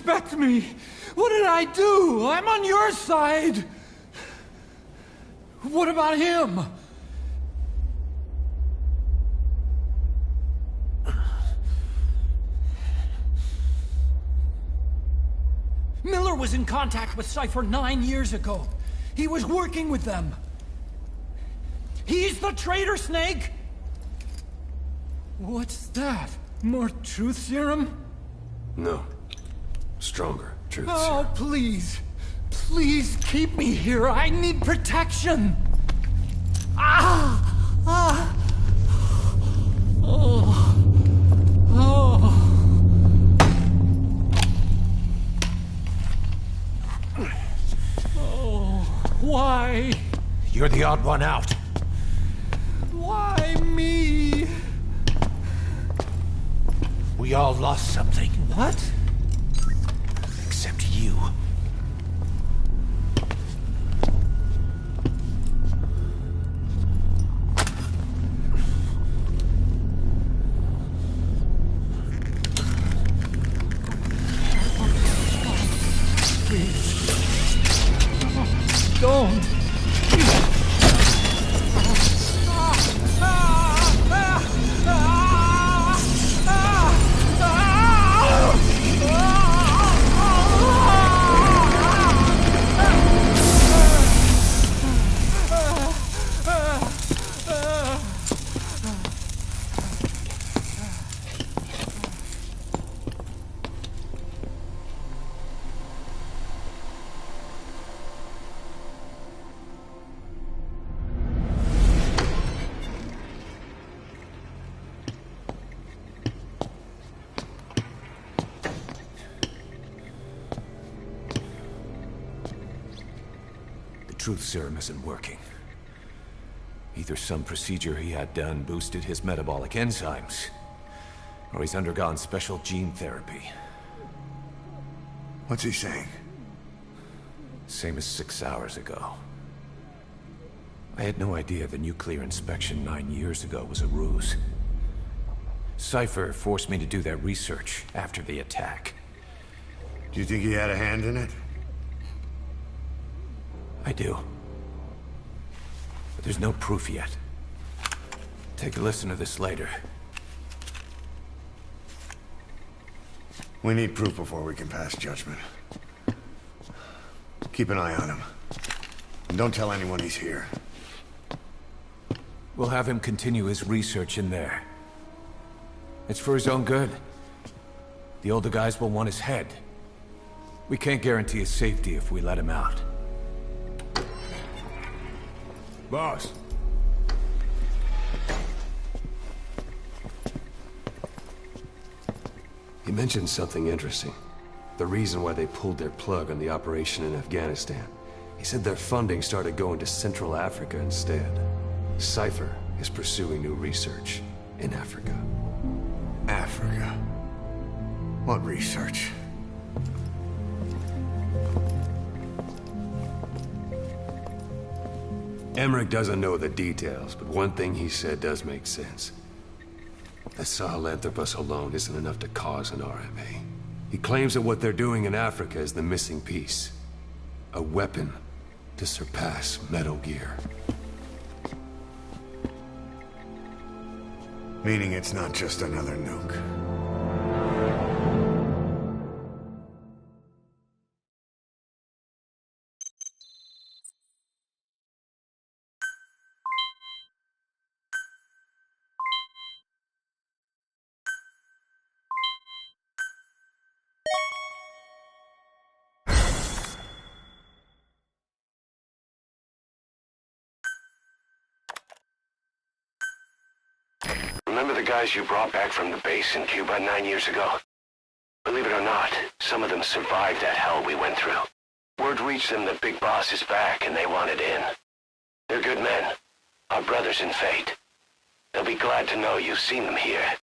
respect me? What did I do? I'm on your side. What about him? Miller was in contact with Cypher 9 years ago. He was working with them. He's the traitor, Snake! What's that? More truth serum? No. Stronger truth Oh, serum. please. Please keep me here. I need protection. Ah! Ah! Oh. Oh. Oh. Why? You're the odd one out. Why me? We all lost something. What? Except you. Don't! Truth serum isn't working. Either some procedure he had done boosted his metabolic enzymes, or he's undergone special gene therapy. What's he saying? Same as 6 hours ago. I had no idea the nuclear inspection 9 years ago was a ruse. Cypher forced me to do that research after the attack. Do you think he had a hand in it? I do. But there's no proof yet. Take a listen to this later. We need proof before we can pass judgment. Keep an eye on him. And don't tell anyone he's here. We'll have him continue his research in there. It's for his own good. The older guys will want his head. We can't guarantee his safety if we let him out. Boss. He mentioned something interesting. The reason why they pulled their plug on the operation in Afghanistan. He said their funding started going to Central Africa instead. Cypher is pursuing new research in Africa. Africa? What research? Emmerich doesn't know the details, but one thing he said does make sense. The Sahelanthropus alone isn't enough to cause an RMA. He claims that what they're doing in Africa is the missing piece. A weapon to surpass Metal Gear. Meaning it's not just another nuke. Remember the guys you brought back from the base in Cuba 9 years ago? Believe it or not, some of them survived that hell we went through. Word reached them that Big Boss is back and they wanted in. They're good men, our brothers in fate. They'll be glad to know you've seen them here.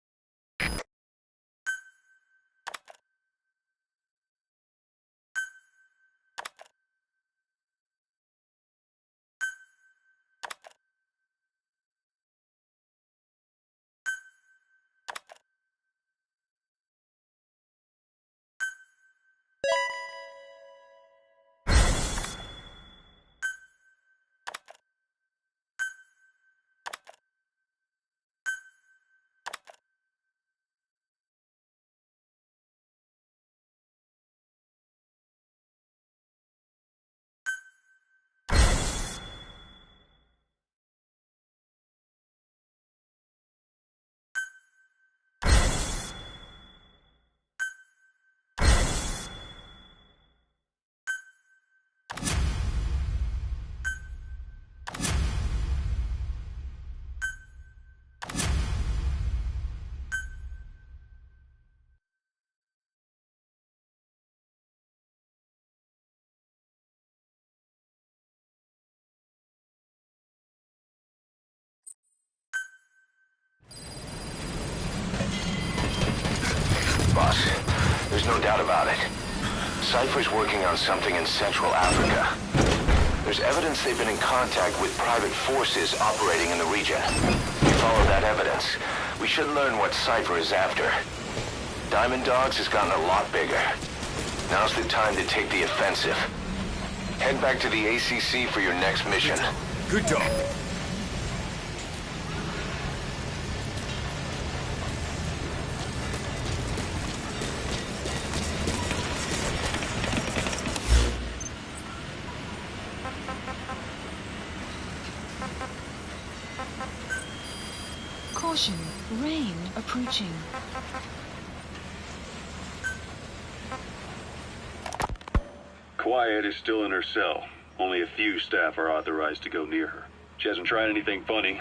There's no doubt about it. Cypher's working on something in Central Africa. There's evidence they've been in contact with private forces operating in the region. If we follow that evidence, we should learn what Cypher is after. Diamond Dogs has gotten a lot bigger. Now's the time to take the offensive. Head back to the ACC for your next mission. Good dog. Caution, rain approaching. Quiet is still in her cell. Only a few staff are authorized to go near her. She hasn't tried anything funny,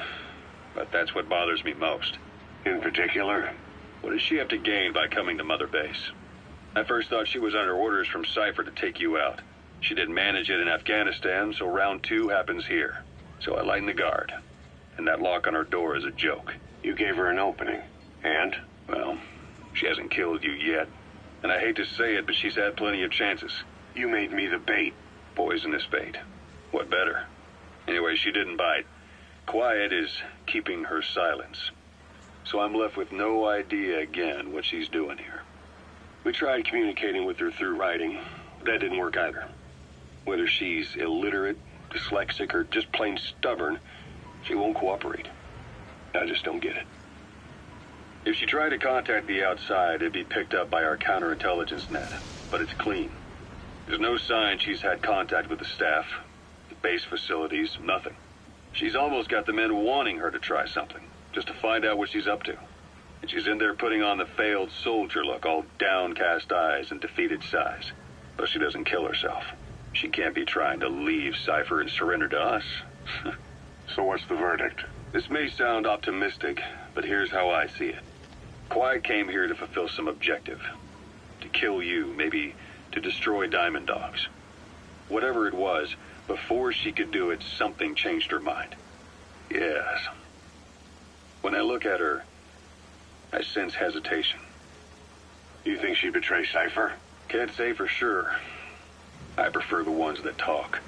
but that's what bothers me most. In particular? What does she have to gain by coming to Mother Base? I first thought she was under orders from Cypher to take you out. She didn't manage it in Afghanistan, so round 2 happens here. So I lighten the guard. And that lock on her door is a joke. You gave her an opening. And? Well, she hasn't killed you yet. And I hate to say it, but she's had plenty of chances. You made me the bait. Poisonous bait. What better? Anyway, she didn't bite. Quiet is keeping her silence. So I'm left with no idea again what she's doing here. We tried communicating with her through writing. That didn't work either. Whether she's illiterate, dyslexic, or just plain stubborn, she won't cooperate. I just don't get it. If she tried to contact the outside, it'd be picked up by our counterintelligence net. But it's clean. There's no sign she's had contact with the staff, the base facilities, nothing. She's almost got the men wanting her to try something, just to find out what she's up to. And she's in there putting on the failed soldier look, all downcast eyes and defeated sighs. But she doesn't kill herself. She can't be trying to leave Cypher and surrender to us. So what's the verdict? This may sound optimistic, but here's how I see it. Quiet came here to fulfill some objective. To kill you, maybe to destroy Diamond Dogs. Whatever it was, before she could do it, something changed her mind. Yes. When I look at her, I sense hesitation. You think she'd betray Cypher? Can't say for sure. I prefer the ones that talk.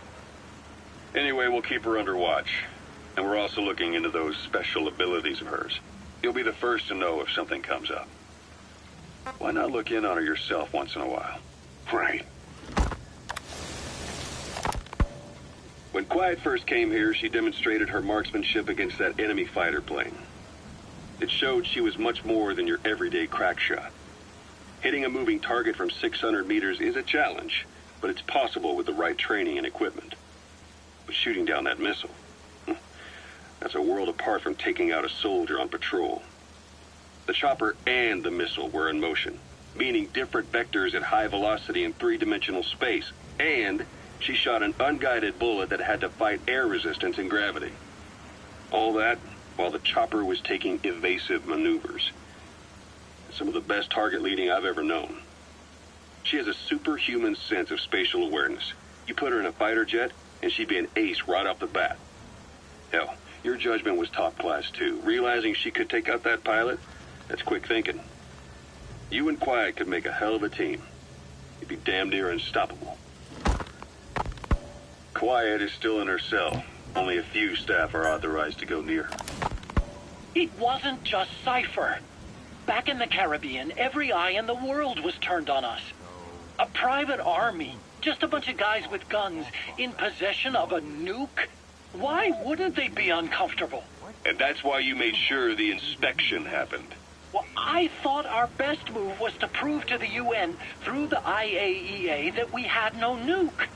Anyway, we'll keep her under watch. And we're also looking into those special abilities of hers. You'll be the first to know if something comes up. Why not look in on her yourself once in a while? Right. When Quiet first came here, she demonstrated her marksmanship against that enemy fighter plane. It showed she was much more than your everyday crack shot. Hitting a moving target from 600 meters is a challenge, but it's possible with the right training and equipment. But shooting down that missile, that's a world apart from taking out a soldier on patrol. The chopper and the missile were in motion, meaning different vectors at high velocity in 3-dimensional space, and she shot an unguided bullet that had to fight air resistance and gravity. All that while the chopper was taking evasive maneuvers. Some of the best target leading I've ever known. She has a superhuman sense of spatial awareness. You put her in a fighter jet, and she'd be an ace right off the bat. Hell, your judgment was top class too. Realizing she could take out that pilot, that's quick thinking. You and Quiet could make a hell of a team. You'd be damn near unstoppable. Quiet is still in her cell. Only a few staff are authorized to go near her. It wasn't just Cypher. Back in the Caribbean, every eye in the world was turned on us. A private army, just a bunch of guys with guns, in possession of a nuke? Why wouldn't they be uncomfortable? And that's why you made sure the inspection happened. Well, I thought our best move was to prove to the UN through the IAEA that we had no nuke.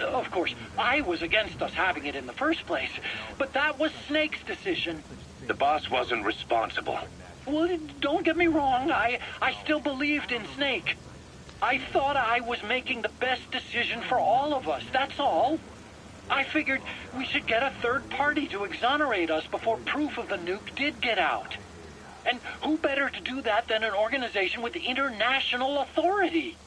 Of course, I was against us having it in the first place, but that was Snake's decision. The boss wasn't responsible. Well, don't get me wrong, I still believed in Snake. I thought I was making the best decision for all of us, that's all. I figured we should get a third party to exonerate us before proof of the nuke did get out. And who better to do that than an organization with international authority?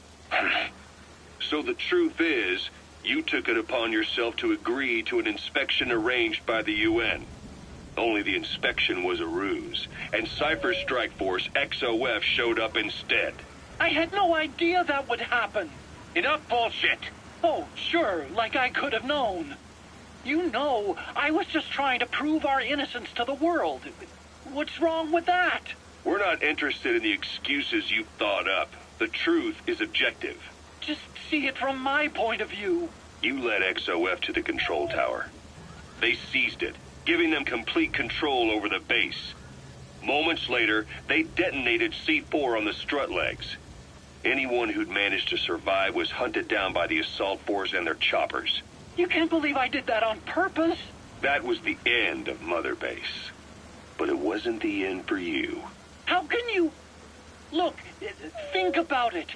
So the truth is, you took it upon yourself to agree to an inspection arranged by the UN. Only the inspection was a ruse, and Cypher's strike force, XOF, showed up instead. I had no idea that would happen. Enough bullshit. Oh, sure, like I could have known. You know, I was just trying to prove our innocence to the world. What's wrong with that? We're not interested in the excuses you've thought up. The truth is objective. Just see it from my point of view. You led XOF to the control tower. They seized it, giving them complete control over the base. Moments later, they detonated C4 on the strut legs. Anyone who'd managed to survive was hunted down by the assault force and their choppers. You can't believe I did that on purpose. That was the end of Mother Base. But it wasn't the end for you. How can you... Look, think about it.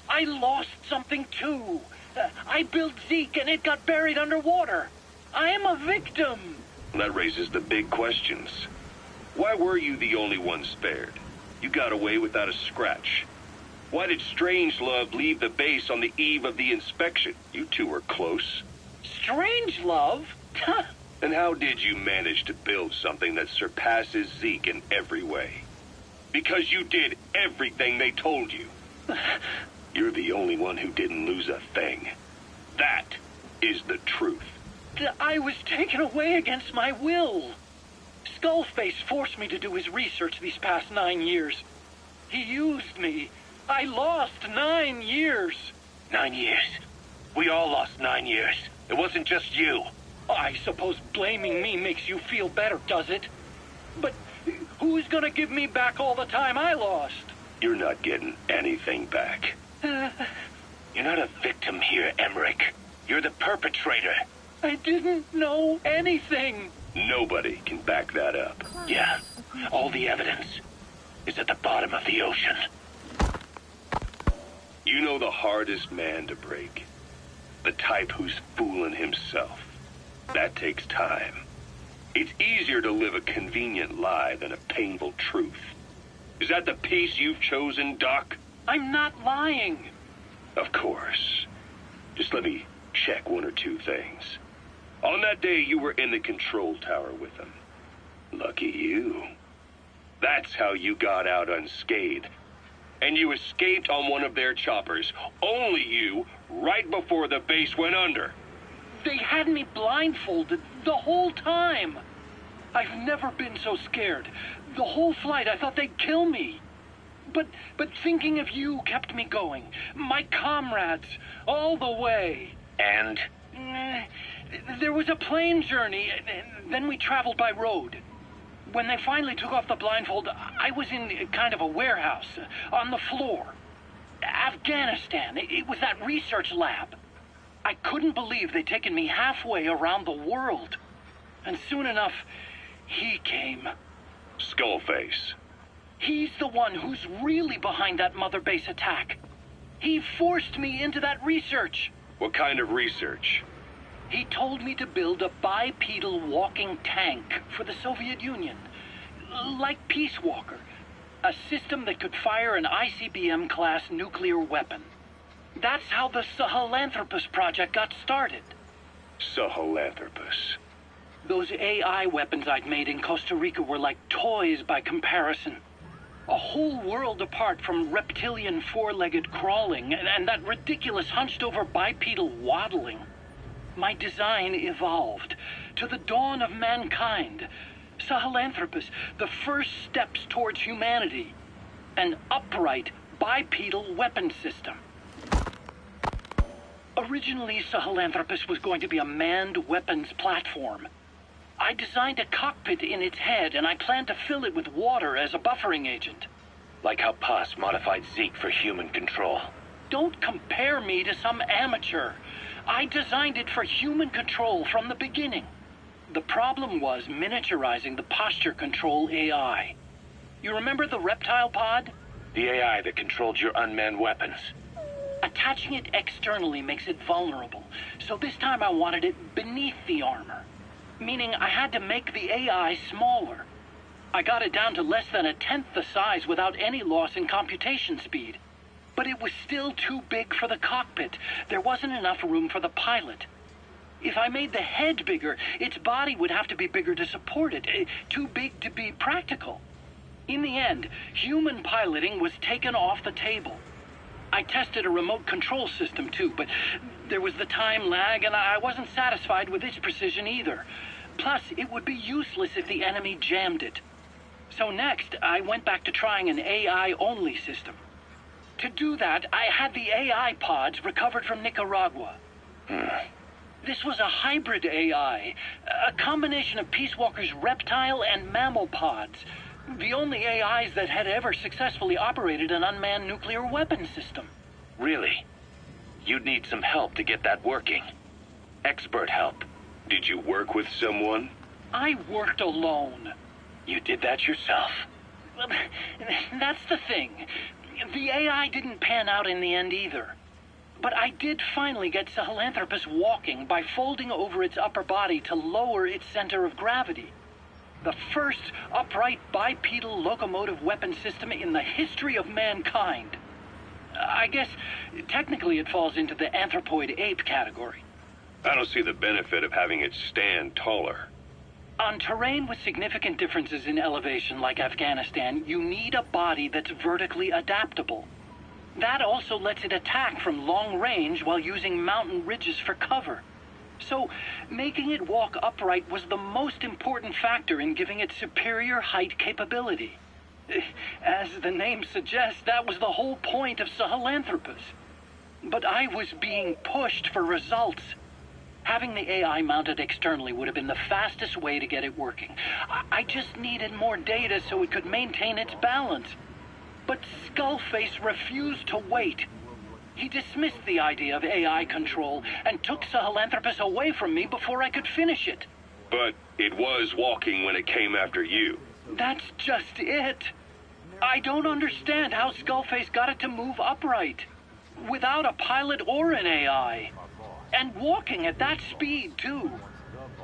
I lost something too. I built Zeke and it got buried underwater. I am a victim. That raises the big questions. Why were you the only one spared? You got away without a scratch. Why did Strangelove leave the base on the eve of the inspection? You two were close. Strangelove? And how did you manage to build something that surpasses Zeke in every way? Because you did everything they told you. You're the only one who didn't lose a thing. That is the truth. I was taken away against my will. Skullface forced me to do his research these past 9 years. He used me. I lost 9 years. 9 years. We all lost 9 years. It wasn't just you. I suppose blaming me makes you feel better, does it? But who's gonna give me back all the time I lost? You're not getting anything back. You're not a victim here, Emmerich. You're the perpetrator. I didn't know anything. Nobody can back that up. Yeah, all the evidence is at the bottom of the ocean. You know the hardest man to break. The type who's fooling himself. That takes time. It's easier to live a convenient lie than a painful truth. Is that the piece you've chosen, Doc? I'm not lying. Of course. Just let me check one or two things. On that day, you were in the control tower with them. Lucky you. That's how you got out unscathed. And you escaped on one of their choppers. Only you, right before the base went under. They had me blindfolded the whole time. I've never been so scared. The whole flight, I thought they'd kill me. But thinking of you kept me going. My comrades, all the way. And? There was a plane journey, then we traveled by road. When they finally took off the blindfold, I was in kind of a warehouse, on the floor. Afghanistan, it was that research lab. I couldn't believe they'd taken me halfway around the world. And soon enough, he came. Skullface. He's the one who's really behind that Mother Base attack. He forced me into that research. What kind of research? He told me to build a bipedal walking tank for the Soviet Union. Like Peace Walker. A system that could fire an ICBM-class nuclear weapon. That's how the Sahelanthropus project got started. Sahelanthropus. Those AI weapons I'd made in Costa Rica were like toys by comparison. A whole world apart from reptilian four-legged crawling and that ridiculous hunched-over bipedal waddling. My design evolved to the dawn of mankind. Sahelanthropus, the first steps towards humanity. An upright bipedal weapon system. Originally, Sahelanthropus was going to be a manned weapons platform. I designed a cockpit in its head, and I planned to fill it with water as a buffering agent. Like how Paz modified Zeke for human control. Don't compare me to some amateur. I designed it for human control from the beginning. The problem was miniaturizing the posture control AI. You remember the reptile pod? The AI that controlled your unmanned weapons. Attaching it externally makes it vulnerable, so this time I wanted it beneath the armor. Meaning I had to make the AI smaller. I got it down to less than 1/10 the size without any loss in computation speed. But it was still too big for the cockpit. There wasn't enough room for the pilot. If I made the head bigger, its body would have to be bigger to support it. Too big to be practical. In the end, human piloting was taken off the table. I tested a remote control system too, but there was the time lag and I wasn't satisfied with its precision either. Plus, it would be useless if the enemy jammed it. So next, I went back to trying an AI-only system. To do that, I had the AI pods recovered from Nicaragua. This was a hybrid AI, a combination of Peace Walker's reptile and mammal pods. The only AIs that had ever successfully operated an unmanned nuclear weapon system. Really? You'd need some help to get that working. Expert help. Did you work with someone? I worked alone. You did that yourself. Well, that's the thing. The AI didn't pan out in the end either. But I did finally get Sahelanthropus walking by folding over its upper body to lower its center of gravity. The first upright bipedal locomotive weapon system in the history of mankind. I guess technically it falls into the anthropoid ape category. I don't see the benefit of having it stand taller. On terrain with significant differences in elevation like Afghanistan, you need a body that's vertically adaptable. That also lets it attack from long range while using mountain ridges for cover. So, making it walk upright was the most important factor in giving it superior height capability. As the name suggests, that was the whole point of Sahelanthropus. But I was being pushed for results. Having the AI mounted externally would have been the fastest way to get it working. I just needed more data so it could maintain its balance. But Skullface refused to wait. He dismissed the idea of AI control and took Sahelanthropus away from me before I could finish it. But it was walking when it came after you. That's just it. I don't understand how Skullface got it to move upright, without a pilot or an AI. And walking at that speed, too.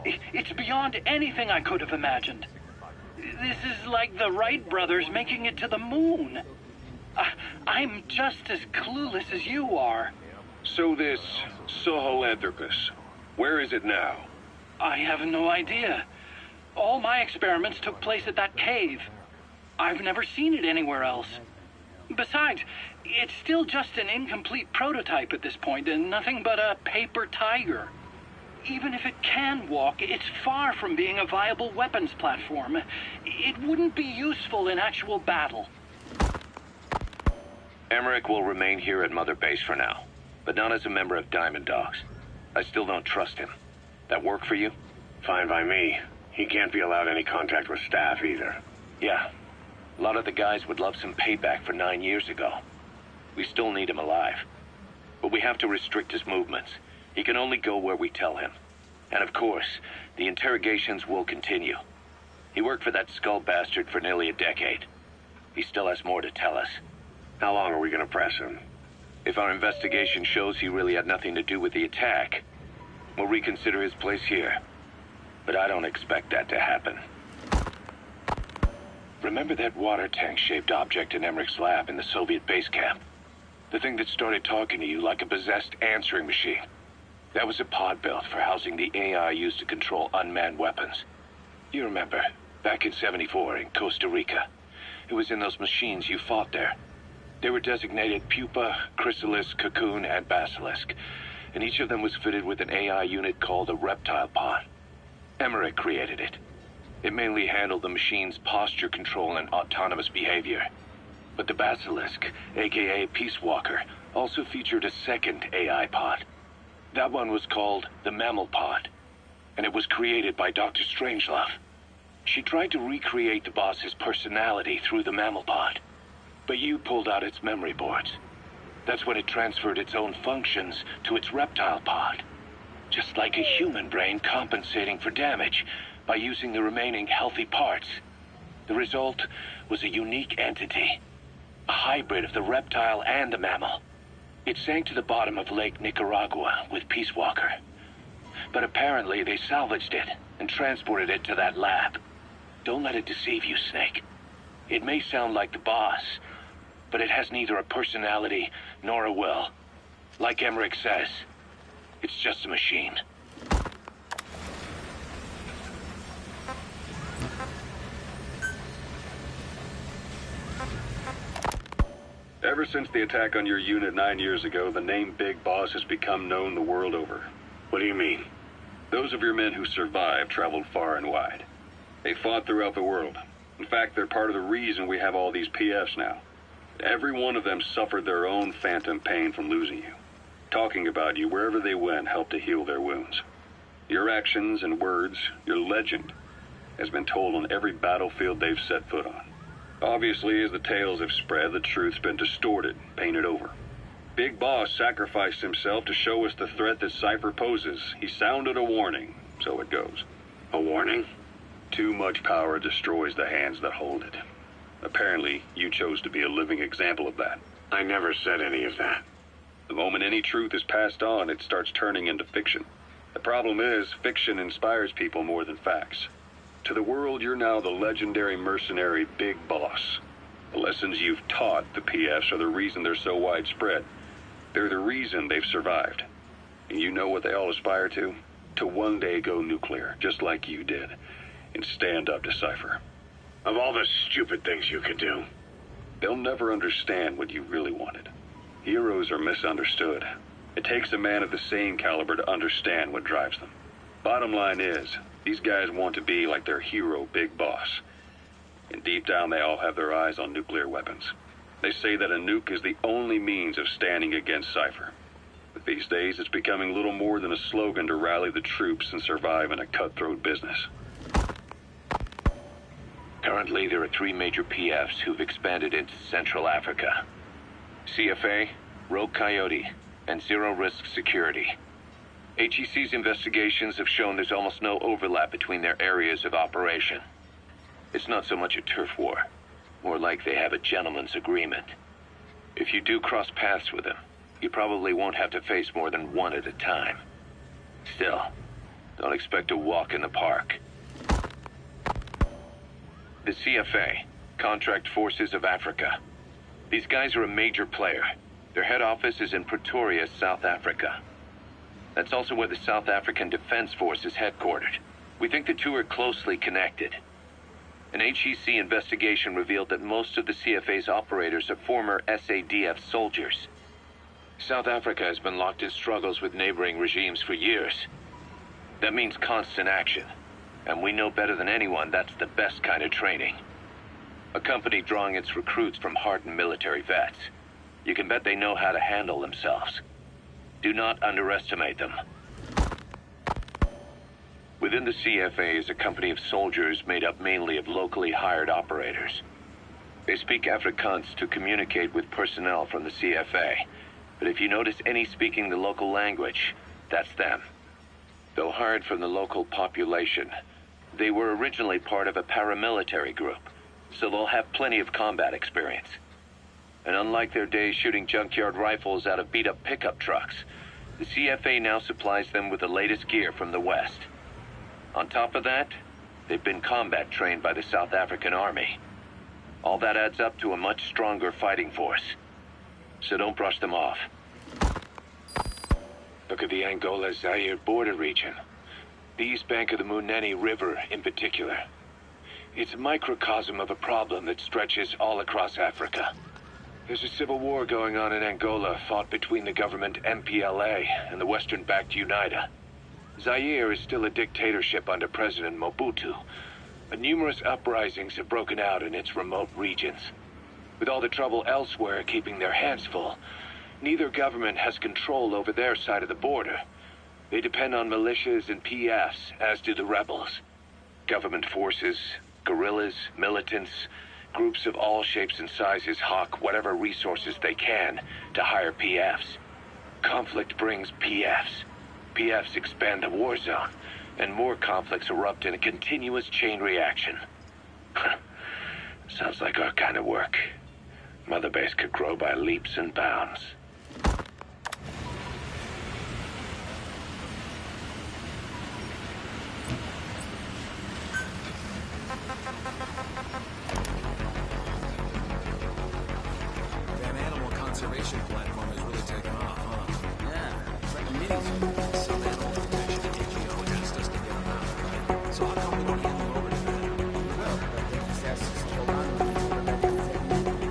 It's beyond anything I could have imagined. This is like the Wright brothers making it to the moon. I'm just as clueless as you are. So this Sahelanthropus, where is it now? I have no idea. All my experiments took place at that cave. I've never seen it anywhere else. Besides, it's still just an incomplete prototype at this point, and nothing but a paper tiger. Even if it can walk, it's far from being a viable weapons platform. It wouldn't be useful in actual battle. Emmerich will remain here at Mother Base for now, but not as a member of Diamond Dogs. I still don't trust him. That work for you? Fine by me. He can't be allowed any contact with staff either. Yeah. A lot of the guys would love some payback for 9 years ago. We still need him alive. But we have to restrict his movements. He can only go where we tell him. And of course, the interrogations will continue. He worked for that skull bastard for nearly a decade. He still has more to tell us. How long are we gonna press him? If our investigation shows he really had nothing to do with the attack, we'll reconsider his place here. But I don't expect that to happen. Remember that water tank-shaped object in Emmerich's lab in the Soviet base camp? The thing that started talking to you like a possessed answering machine. That was a pod built for housing the AI used to control unmanned weapons. You remember, back in '74 in Costa Rica. It was in those machines you fought there. They were designated Pupa, Chrysalis, Cocoon, and Basilisk, and each of them was fitted with an AI unit called a reptile pod. Emmerich created it. It mainly handled the machine's posture control and autonomous behavior. But the Basilisk, aka Peace Walker, also featured a second AI pod. That one was called the Mammal Pod, and it was created by Dr. Strangelove. She tried to recreate the boss's personality through the Mammal Pod, but you pulled out its memory boards. That's when it transferred its own functions to its reptile pod. Just like a human brain compensating for damage by using the remaining healthy parts. The result was a unique entity, a hybrid of the reptile and the mammal. It sank to the bottom of Lake Nicaragua with Peace Walker. But apparently they salvaged it and transported it to that lab. Don't let it deceive you, Snake. It may sound like the boss, but it has neither a personality nor a will. Like Emmerich says, it's just a machine. Ever since the attack on your unit 9 years ago, the name Big Boss has become known the world over. What do you mean? Those of your men who survived traveled far and wide. They fought throughout the world. In fact, they're part of the reason we have all these PFs now. Every one of them suffered their own phantom pain from losing you. Talking about you wherever they went helped to heal their wounds. Your actions and words, your legend, has been told on every battlefield they've set foot on. Obviously, as the tales have spread, the truth's been distorted, painted over. Big Boss sacrificed himself to show us the threat that Cypher poses. He sounded a warning, so it goes. A warning? Too much power destroys the hands that hold it. Apparently, you chose to be a living example of that. I never said any of that. The moment any truth is passed on, it starts turning into fiction. The problem is, fiction inspires people more than facts. To the world, you're now the legendary mercenary Big Boss. The lessons you've taught the PFs are the reason they're so widespread. They're the reason they've survived. And you know what they all aspire to? To one day go nuclear, just like you did, and stand up to Cypher. Of all the stupid things you could do. They'll never understand what you really wanted. Heroes are misunderstood. It takes a man of the same caliber to understand what drives them. Bottom line is, these guys want to be like their hero, Big Boss. And deep down, they all have their eyes on nuclear weapons. They say that a nuke is the only means of standing against Cypher. But these days, it's becoming little more than a slogan to rally the troops and survive in a cutthroat business. Currently, there are 3 major PFs who've expanded into Central Africa. CFA, Rogue Coyote, and Zero Risk Security. HEC's investigations have shown there's almost no overlap between their areas of operation. It's not so much a turf war, more like they have a gentleman's agreement. If you do cross paths with them, you probably won't have to face more than one at a time. Still, don't expect a walk in the park. The CFA, Contract Forces of Africa. These guys are a major player. Their head office is in Pretoria, South Africa. That's also where the South African Defense Force is headquartered. We think the two are closely connected. An HEC investigation revealed that most of the CFA's operators are former SADF soldiers. South Africa has been locked in struggles with neighboring regimes for years. That means constant action. And we know better than anyone that's the best kind of training. A company drawing its recruits from hardened military vets. You can bet they know how to handle themselves. Do not underestimate them. Within the CFA is a company of soldiers made up mainly of locally hired operators. They speak Afrikaans to communicate with personnel from the CFA. But if you notice any speaking the local language, that's them. Though hired from the local population, they were originally part of a paramilitary group, so they'll have plenty of combat experience. And unlike their days shooting junkyard rifles out of beat-up pickup trucks, the CFA now supplies them with the latest gear from the West. On top of that, they've been combat trained by the South African Army. All that adds up to a much stronger fighting force. So don't brush them off. Look at the Angola-Zaire border region. The east bank of the Munene River in particular. It's a microcosm of a problem that stretches all across Africa. There's a civil war going on in Angola, fought between the government MPLA and the Western-backed UNITA. Zaire is still a dictatorship under President Mobutu, but numerous uprisings have broken out in its remote regions. With all the trouble elsewhere keeping their hands full, neither government has control over their side of the border. They depend on militias and PFs, as do the rebels. Government forces, guerrillas, militants, groups of all shapes and sizes hawk whatever resources they can to hire PFs. Conflict brings PFs. PFs expand the war zone, and more conflicts erupt in a continuous chain reaction. Sounds like our kind of work. Mother Base could grow by leaps and bounds. That animal conservation platform has really taken off, huh? Yeah, it's like a mini some animal protection NGO asked us to get them out, right? So how come we don't hand them over to them?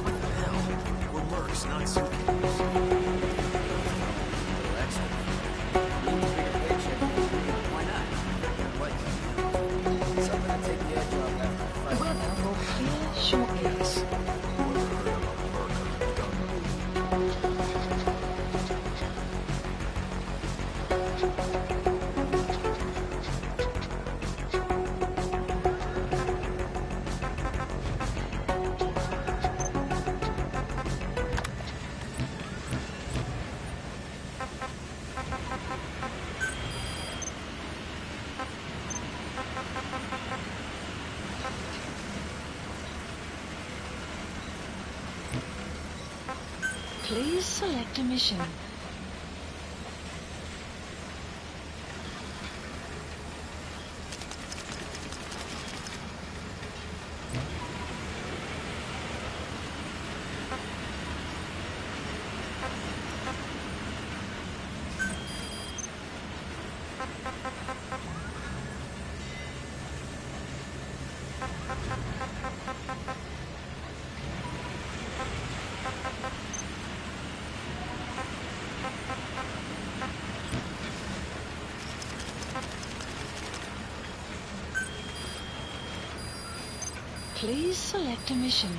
What the hell? We're mercs, not Please select a mission. Please select a mission.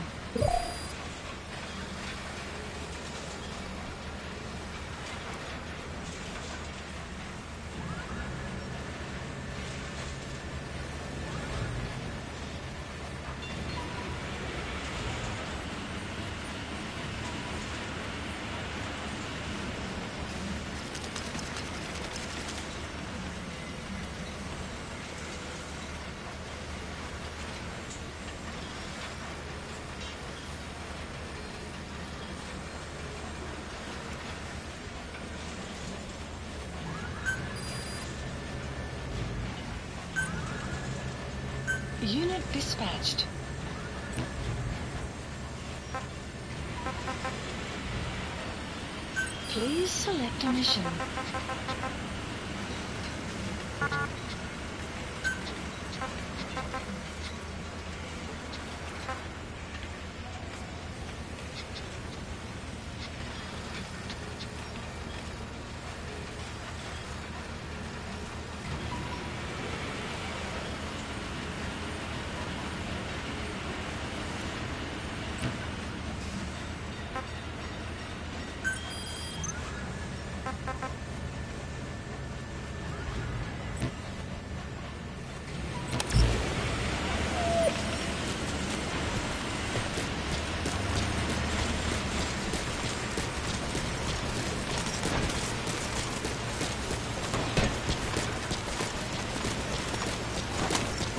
Unit dispatched. Please select a mission.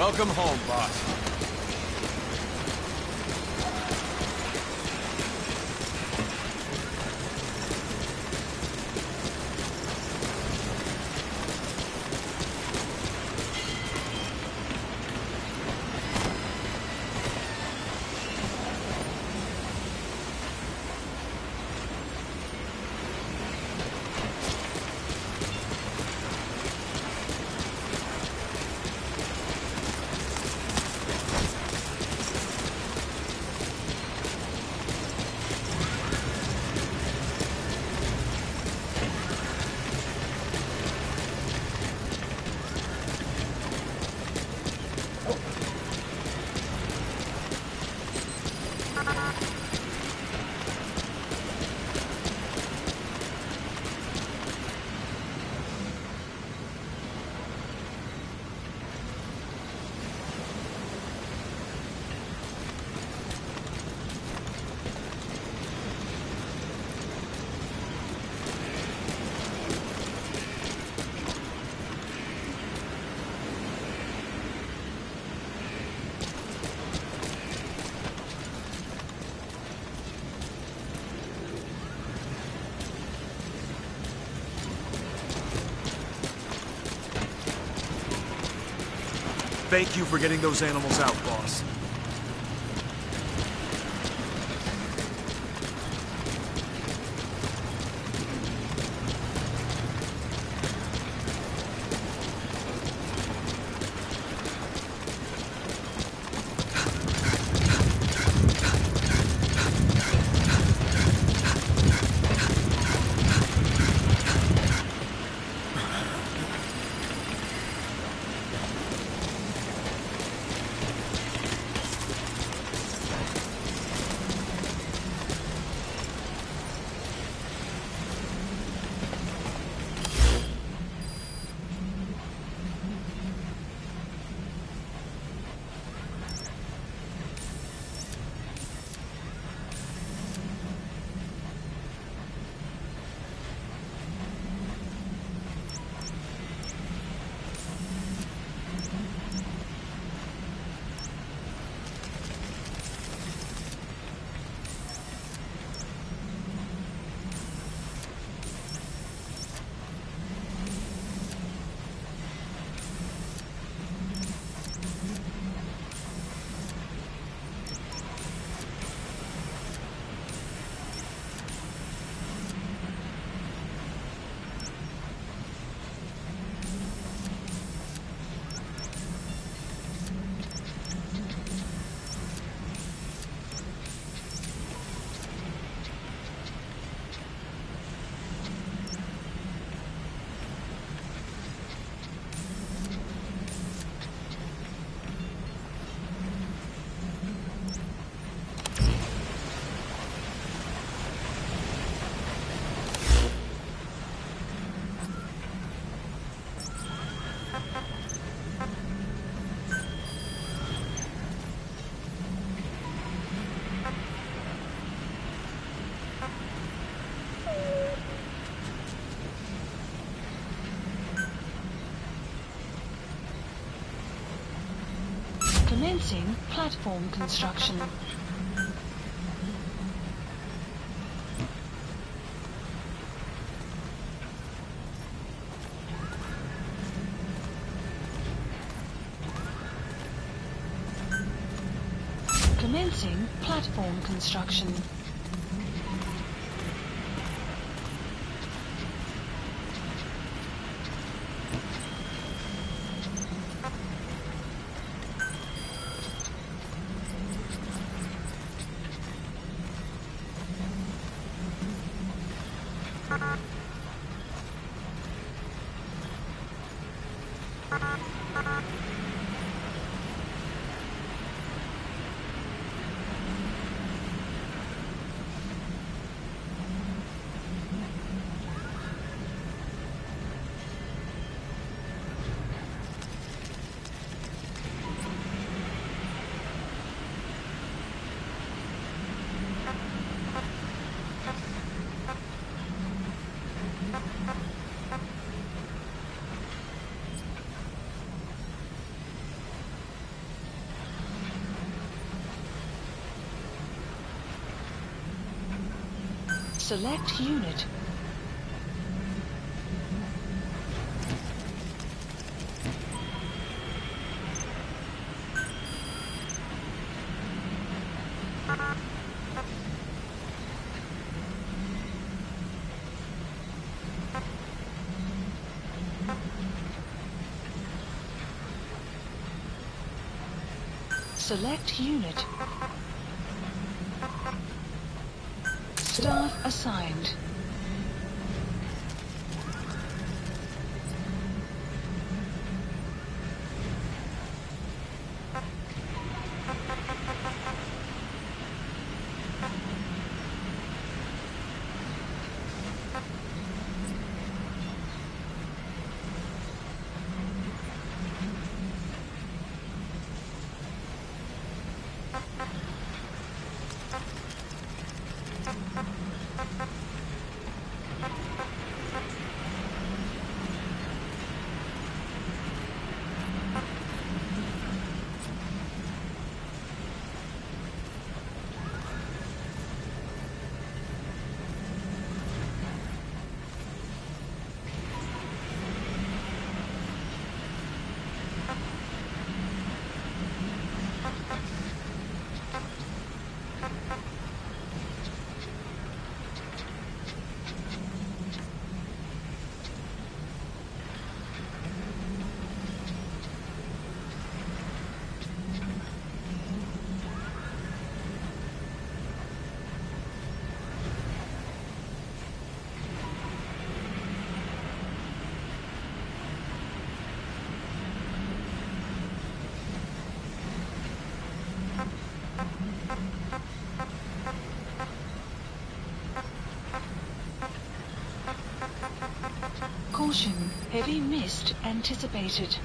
Welcome home, boss. Thank you for getting those animals out, boss. Commencing platform construction. Commencing platform construction. Select unit. Select unit. Staff assigned. Caution, heavy mist anticipated.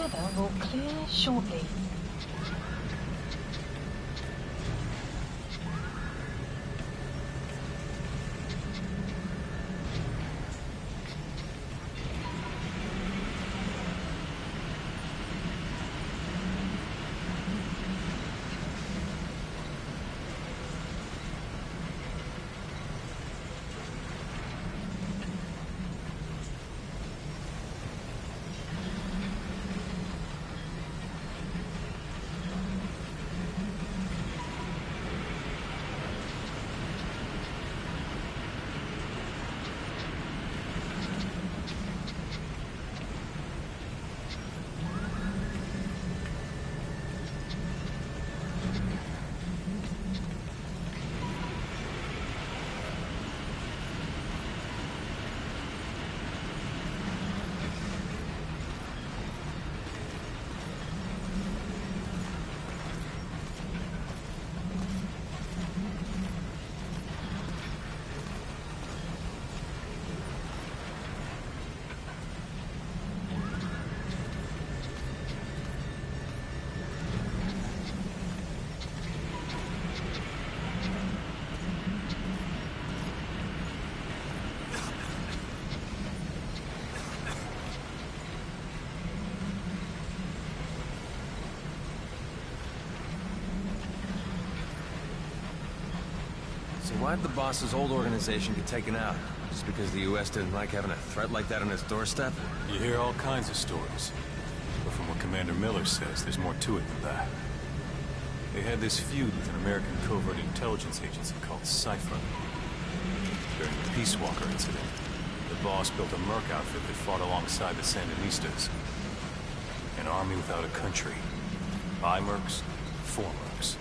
weather will clear shortly. So why'd the boss's old organization get taken out? Just because the U.S. didn't like having a threat like that on its doorstep? You hear all kinds of stories. But from what Commander Miller says, there's more to it than that. They had this feud with an American covert intelligence agency called Cypher. During the Peace Walker incident, the boss built a merc outfit that fought alongside the Sandinistas. An army without a country. By mercs, for mercs.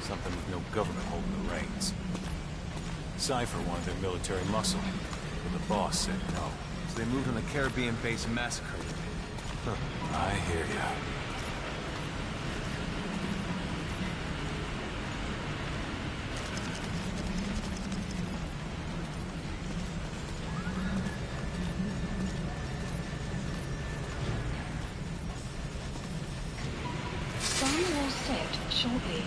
Something with no government holding the reins. Cypher wanted their military muscle, but the boss said no. So they moved on the Caribbean base and massacred them. Huh. I hear ya. Sun will set shortly.